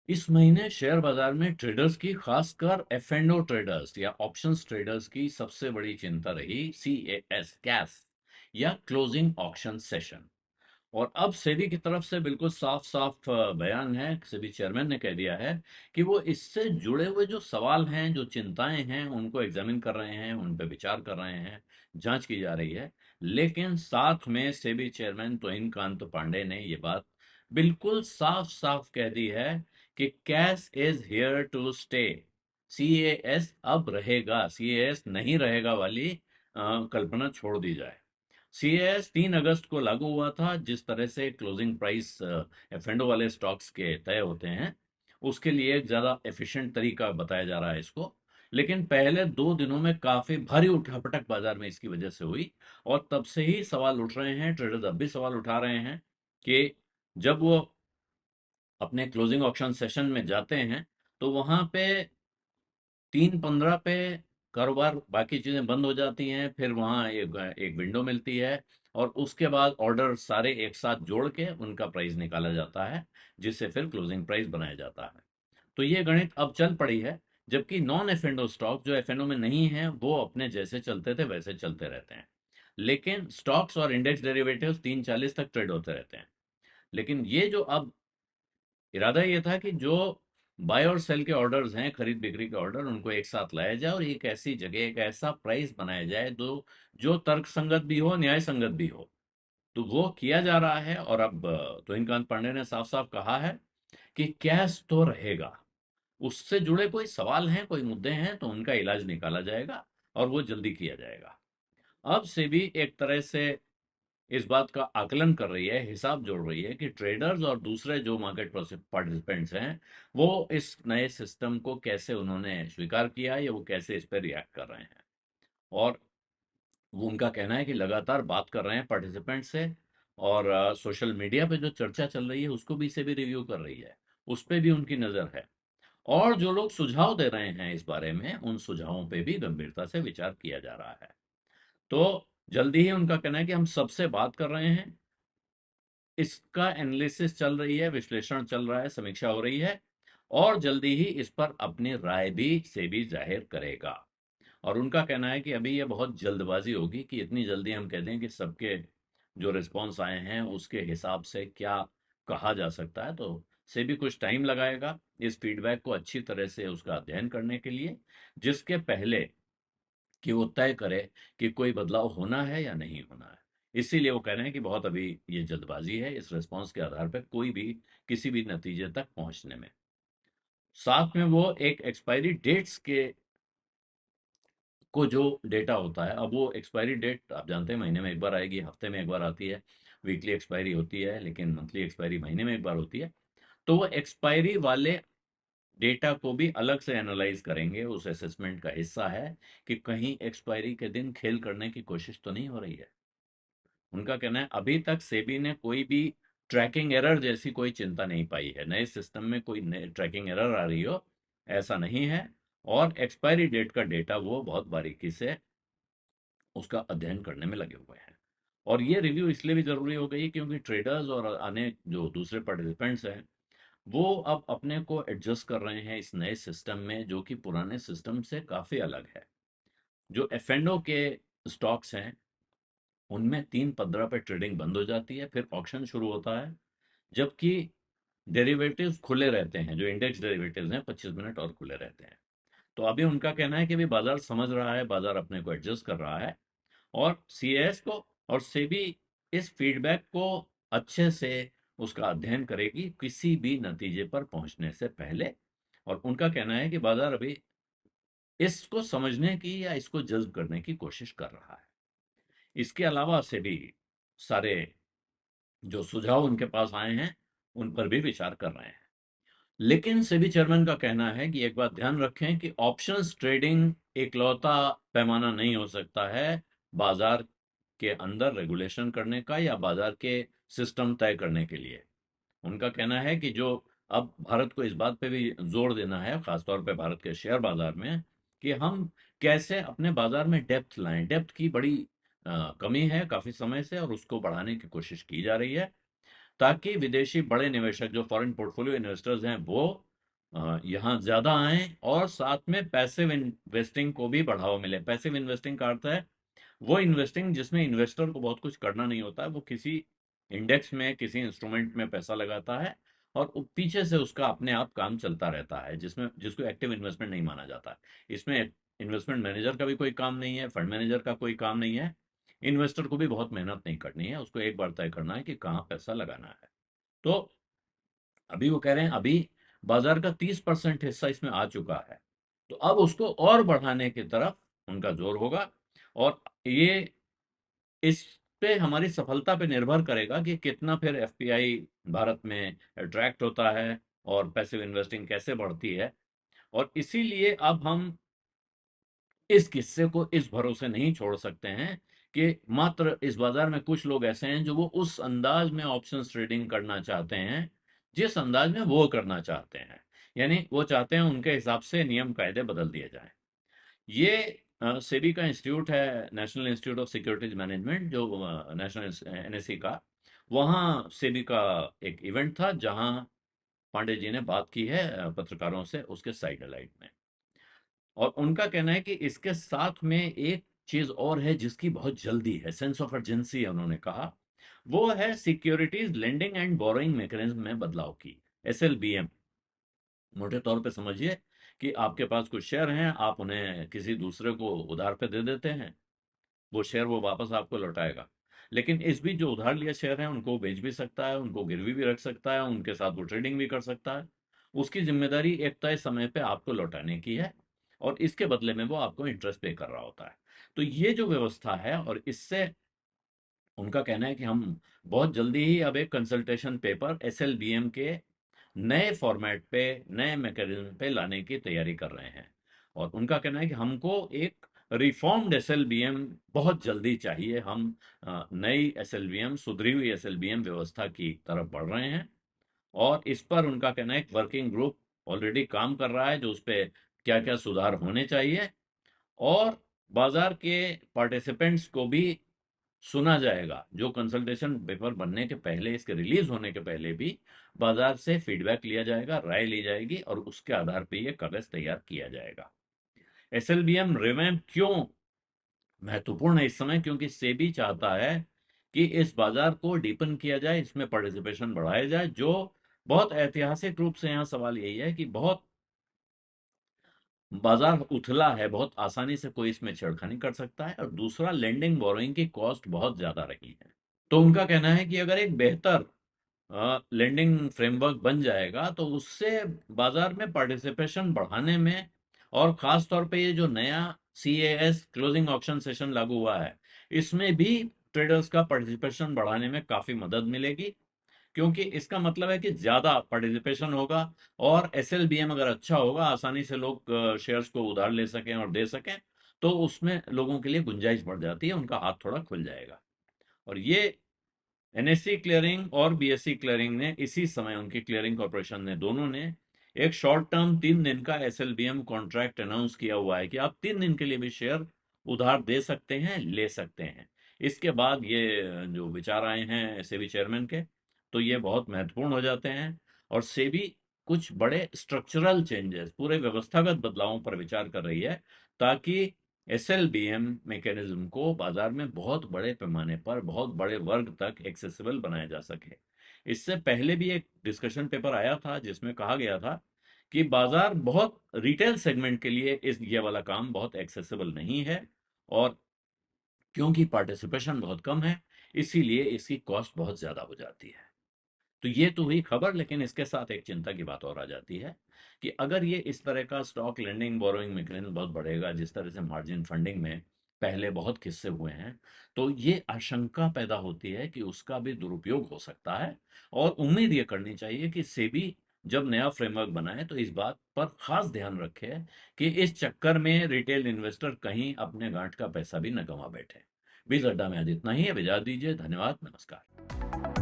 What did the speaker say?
इस महीने शेयर बाजार में ट्रेडर्स की, खासकर एफ एंड ओ ट्रेडर्स या ऑप्शंस ट्रेडर्स की सबसे बड़ी चिंता रही सीएएस कैस या क्लोजिंग ऑक्शन सेशन। और अब सेबी की तरफ से बिल्कुल साफ साफ बयान है, सेबी चेयरमैन ने कह दिया है कि वो इससे जुड़े हुए जो सवाल हैं, जो चिंताएं हैं, उनको एग्जामिन कर रहे हैं, उन पे विचार कर रहे हैं, जांच की जा रही है। लेकिन साथ में सेबी चेयरमैन तोहिन कांत पांडे ने ये बात बिल्कुल साफ साफ कह दी है कि cash is here to stay. CAS अब रहेगा, सीएएस नहीं रहेगा वाली कल्पना छोड़ दी जाए। सीएस 3 अगस्त को लागू हुआ था। जिस तरह से क्लोजिंग प्राइस एफएंडो वाले स्टॉक्स के तय होते हैं, उसके लिए एक ज्यादा एफिशिएंट तरीका बताया जा रहा है इसको। लेकिन पहले 2 दिनों में काफी भारी उठापटक बाजार में इसकी वजह से हुई। और तब से ही सवाल उठ रहे हैं, ट्रेडर्स अब भी सवाल उठा रहे हैं कि जब वो अपने क्लोजिंग ऑक्शन सेशन में जाते हैं तो वहां पे 3:15 पे कारोबार, बाकी चीजें बंद हो जाती हैं, फिर वहां एक एक विंडो मिलती है और उसके बाद ऑर्डर सारे एक साथ जोड़ के उनका प्राइस निकाला जाता है, जिससे फिर क्लोजिंग प्राइस बनाया जाता है। तो ये गणित अब चल पड़ी है। जबकि नॉन एफएनओ स्टॉक, जो एफएनओ में नहीं है, वो अपने जैसे चलते थे वैसे चलते रहते हैं। लेकिन स्टॉक्स और इंडेक्स डेरिवेटिव्स 3:40 तक ट्रेड होते रहते हैं। लेकिन ये जो अब इरादा ये था कि जो बाय और सेल के ऑर्डर्स हैं, खरीद बिक्री के ऑर्डर, उनको एक साथ लाया जाए और एक ऐसी जगह, एक ऐसा प्राइस बनाया जाए जो जो तर्कसंगत भी हो, न्याय संगत भी हो। तो वो किया जा रहा है। और अब तुहिनकांत पांडे ने साफ साफ कहा है कि कैश तो रहेगा, उससे जुड़े कोई सवाल हैं, कोई मुद्दे हैं, तो उनका इलाज निकाला जाएगा और वो जल्दी किया जाएगा। अब से भी एक तरह से इस बात का आकलन कर रही है, हिसाब जोड़ रही है कि ट्रेडर्स और दूसरे जो मार्केट पार्टिसिपेंट्स हैं, वो इस नए सिस्टम को कैसे उन्होंने स्वीकार किया है या वो कैसे इस पर रिएक्ट कर रहे हैं। और वो, उनका कहना है कि लगातार बात कर रहे हैं पार्टिसिपेंट से। और सोशल मीडिया पे जो चर्चा चल रही है उसको भी से भी रिव्यू कर रही है, उस पे भी उनकी नजर है। और जो लोग सुझाव दे रहे हैं इस बारे में, उन सुझावों पे भी गंभीरता से विचार किया जा रहा है। तो जल्दी ही उनका कहना है कि हम सबसे बात कर रहे हैं, इसका एनालिसिस चल रही है, विश्लेषण चल रहा है, समीक्षा हो रही है, और जल्दी ही इस पर अपनी राय भी सेबी जाहिर करेगा। और उनका कहना है कि अभी ये बहुत जल्दबाजी होगी कि इतनी जल्दी हम कह दें कि सबके जो रिस्पॉन्स आए हैं उसके हिसाब से क्या कहा जा सकता है। तो सेबी कुछ टाइम लगाएगा इस फीडबैक को अच्छी तरह से उसका अध्ययन करने के लिए, जिसके पहले कि वो तय करे कि कोई बदलाव होना है या नहीं होना है। इसीलिए वो कह रहे हैं कि बहुत अभी ये जल्दबाजी है इस रिस्पॉन्स के आधार पर कोई भी किसी भी नतीजे तक पहुंचने में। साथ में वो एक एक्सपायरी डेट्स के को जो डेटा होता है, अब वो एक्सपायरी डेट आप जानते हैं महीने में एक बार आएगी, हफ्ते में एक बार आती है, वीकली एक्सपायरी होती है, लेकिन मंथली एक्सपायरी महीने में एक बार होती है। तो वो एक्सपायरी वाले डेटा को भी अलग से एनालाइज करेंगे, उस असेसमेंट का हिस्सा है कि कहीं एक्सपायरी के दिन खेल करने की कोशिश तो नहीं हो रही है। उनका कहना है अभी तक सेबी ने कोई भी ट्रैकिंग एरर जैसी कोई चिंता नहीं पाई है, नए सिस्टम में कोई नए ट्रैकिंग एरर आ रही हो, ऐसा नहीं है। और एक्सपायरी डेट का डेटा वो बहुत बारीकी से उसका अध्ययन करने में लगे हुए हैं। और ये रिव्यू इसलिए भी जरूरी हो गई क्योंकि ट्रेडर्स और अन्य जो दूसरे पार्टिसिपेंट्स हैं, वो अब अपने को एडजस्ट कर रहे हैं इस नए सिस्टम में, जो कि पुराने सिस्टम से काफी अलग है। जो एफएनओ के स्टॉक्स हैं, उनमें 3:15 पे ट्रेडिंग बंद हो जाती है, फिर ऑक्शन शुरू होता है। जबकि डेरिवेटिव्स खुले रहते हैं, जो इंडेक्स डेरिवेटिव्स हैं, 25 मिनट और खुले रहते हैं। तो अभी उनका कहना है कि अभी बाजार समझ रहा है, बाजार अपने को एडजस्ट कर रहा है। और सीएस को और सेबी इस फीडबैक को अच्छे से उसका अध्ययन करेगी किसी भी नतीजे पर पहुंचने से पहले। और उनका कहना है कि बाजार अभी इसको समझने की या इसको जज्ब करने की कोशिश कर रहा है। इसके अलावा सेबी सारे जो सुझाव उनके पास आए हैं उन पर भी विचार कर रहे हैं। लेकिन सेबी चेयरमैन का कहना है कि एक बात ध्यान रखें कि ऑप्शंस ट्रेडिंग इकलौता पैमाना नहीं हो सकता है बाजार के अंदर रेगुलेशन करने का या बाजार के सिस्टम तय करने के लिए। उनका कहना है कि जो अब भारत को इस बात पे भी जोर देना है, खासतौर पे भारत के शेयर बाजार में, कि हम कैसे अपने बाजार में डेप्थ लाएं। डेप्थ की बड़ी कमी है काफी समय से, और उसको बढ़ाने की कोशिश की जा रही है, ताकि विदेशी बड़े निवेशक, जो फॉरेन पोर्टफोलियो इन्वेस्टर्स हैं, वो यहाँ ज्यादा आए और साथ में पैसिव इन्वेस्टिंग को भी बढ़ावा मिले। पैसिव इन्वेस्टिंग का अर्थ है वो इन्वेस्टिंग जिसमें इन्वेस्टर को बहुत कुछ करना नहीं होता है, वो किसी इंडेक्स में, किसी इंस्ट्रूमेंट में पैसा लगाता है और पीछे से उसका अपने आप काम चलता रहता है, जिसमें जिसको एक्टिव इन्वेस्टमेंट नहीं माना जाता है। इसमें इन्वेस्टमेंट मैनेजर का भी कोई काम नहीं है, फंड मैनेजर का कोई काम नहीं है, इन्वेस्टर को भी बहुत मेहनत नहीं करनी है, उसको एक बार तय करना है कि कहाँ पैसा लगाना है। तो अभी वो कह रहे हैं अभी बाजार का 30% हिस्सा इसमें आ चुका है, तो अब उसको और बढ़ाने की तरफ उनका जोर होगा। और ये इस पे हमारी सफलता पे निर्भर करेगा कि कितना फिर एफपीआई भारत में अट्रैक्ट होता है और पैसिव इन्वेस्टिंग कैसे बढ़ती है। और इसीलिए अब हम इस किस्से को इस भरोसे नहीं छोड़ सकते हैं कि मात्र इस बाजार में कुछ लोग ऐसे हैं जो वो उस अंदाज में ऑप्शंस ट्रेडिंग करना चाहते हैं जिस अंदाज में वो करना चाहते हैं। यानी वो चाहते हैं उनके हिसाब से नियम कायदे बदल दिए जाएं। ये सेबी का इंस्टीट्यूट है, national institute of securities management, जो नेशनल एनएससी का, वहाँ सेबी का एक इवेंट था जहाँ पांडे जी ने बात की है पत्रकारों से उसके साइड में। और उनका कहना है कि इसके साथ में एक चीज और है जिसकी बहुत जल्दी है, सेंस ऑफ अर्जेंसी है, उन्होंने कहा। वो है securities lending and borrowing mechanism में बदलाव की, एसएलबीएम। मोटे तौर पे समझिए कि आपके पास कुछ शेयर हैं, आप उन्हें किसी दूसरे को उधार पे दे देते हैं, वो शेयर वो वापस आपको लौटाएगा। लेकिन इस बीच जो उधार लिया शेयर है उनको वो बेच भी सकता है, उनको गिरवी भी रख सकता है, उनके साथ वो ट्रेडिंग भी कर सकता है। उसकी जिम्मेदारी एक तय समय पे आपको लौटाने की है और इसके बदले में वो आपको इंटरेस्ट पे कर रहा होता है। तो ये जो व्यवस्था है, और इससे उनका कहना है कि हम बहुत जल्दी ही अब एक कंसल्टेशन पेपर एसएलबीएम के नए फॉर्मेट पे, नए मैकेनिज्म पे लाने की तैयारी कर रहे हैं। और उनका कहना है कि हमको एक रिफॉर्म्ड एसएलबीएम बहुत जल्दी चाहिए। हम नई एसएलबीएम, सुधरी हुई एसएलबीएम व्यवस्था की तरफ बढ़ रहे हैं। और इस पर उनका कहना है एक वर्किंग ग्रुप ऑलरेडी काम कर रहा है जो उस पर क्या क्या सुधार होने चाहिए। और बाजार के पार्टिसिपेंट्स को भी सुना जाएगा, जो कंसल्टेशन पेपर बनने के पहले, इसके रिलीज होने के पहले भी बाजार से फीडबैक लिया जाएगा, राय ली जाएगी और उसके आधार पर यह कागज तैयार किया जाएगा। एसएलबीएम रिवैम्प क्यों महत्वपूर्ण है इस समय? क्योंकि सेबी चाहता है कि इस बाजार को डीपन किया जाए, इसमें पार्टिसिपेशन बढ़ाया जाए। जो बहुत ऐतिहासिक रूप से यहाँ सवाल यही है कि बहुत बाजार उथला है, बहुत आसानी से कोई इसमें छेड़खानी कर सकता है, और दूसरा लेंडिंग बोरोइंग की कॉस्ट बहुत ज्यादा रही है। तो उनका कहना है कि अगर एक बेहतर लेंडिंग फ्रेमवर्क बन जाएगा तो उससे बाजार में पार्टिसिपेशन बढ़ाने में, और खास तौर पे ये जो नया सीएएस क्लोजिंग ऑक्शन सेशन लागू हुआ है, इसमें भी ट्रेडर्स का पार्टिसिपेशन बढ़ाने में काफी मदद मिलेगी। क्योंकि इसका मतलब है कि ज्यादा पार्टिसिपेशन होगा और एसएलबीएम अगर अच्छा होगा, आसानी से लोग शेयर्स को उधार ले सकें और दे सकें, तो उसमें लोगों के लिए गुंजाइश बढ़ जाती है, उनका हाथ थोड़ा खुल जाएगा। और ये एनएससी क्लियरिंग और बीएससी क्लियरिंग ने इसी समय, उनकी क्लियरिंग कॉर्पोरेशन ने, दोनों ने एक शॉर्ट टर्म 3 दिन का एसएलबीएम कॉन्ट्रैक्ट अनाउंस किया हुआ है कि आप 3 दिन के लिए भी शेयर उधार दे सकते हैं, ले सकते हैं। इसके बाद ये जो विचार आए हैं सेबी चेयरमैन के, तो ये बहुत महत्वपूर्ण हो जाते हैं। और सेबी कुछ बड़े स्ट्रक्चरल चेंजेस, पूरे व्यवस्थागत बदलावों पर विचार कर रही है, ताकि एसएलबीएम मैकेनिज्म को बाजार में बहुत बड़े पैमाने पर, बहुत बड़े वर्ग तक एक्सेसिबल बनाया जा सके। इससे पहले भी एक डिस्कशन पेपर आया था जिसमें कहा गया था कि बाजार बहुत रिटेल सेगमेंट के लिए ये वाला काम बहुत एक्सेसिबल नहीं है, और क्योंकि पार्टिसिपेशन बहुत कम है, इसीलिए इसकी कॉस्ट बहुत ज्यादा हो जाती है। तो ये तो हुई खबर, लेकिन इसके साथ एक चिंता की बात और आ जाती है कि अगर ये इस तरह का स्टॉक लेंडिंग बोरोइंग मैकेनिज्म बहुत बढ़ेगा, जिस तरह से मार्जिन फंडिंग में पहले बहुत किस्से हुए हैं, तो ये आशंका पैदा होती है कि उसका भी दुरुपयोग हो सकता है। और उम्मीद ये करनी चाहिए कि सेबी जब नया फ्रेमवर्क बनाए तो इस बात पर खास ध्यान रखे कि इस चक्कर में रिटेल इन्वेस्टर कहीं अपने गांठ का पैसा भी न गंवा बैठे। बीज अड्डा में आज इतना ही है, विदा दीजिए, धन्यवाद, नमस्कार।